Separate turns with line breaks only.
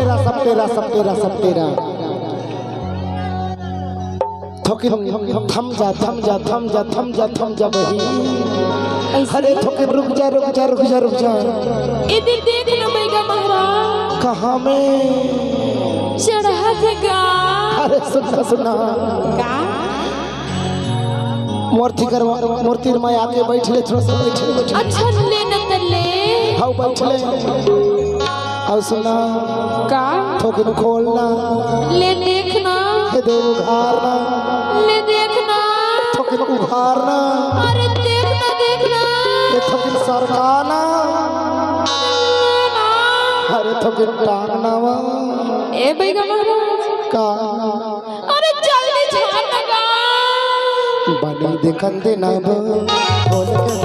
सब तेरा थोकिन थम जा बही। अरे थोकिन रुक जा
इधर देख ना बेगा महाराज।
कहाँ में
चढ़ा देगा।
अरे सुना
का
मूर्ति में आके बैठले थोड़ा सा बैठले
अच्छा ले न तले
हाउ बैठले और सुना
का
थोकिन खोलना
ले देखना
हे दे उघारना
ले देखना
थोकिन उघारना
अरे देखना
हे थोकिन सरकाना अरे थोकिन टांगना वा
ए बेगा महाराज
का
अरे जल्दी छान लगा
बनी देखन देना बोल के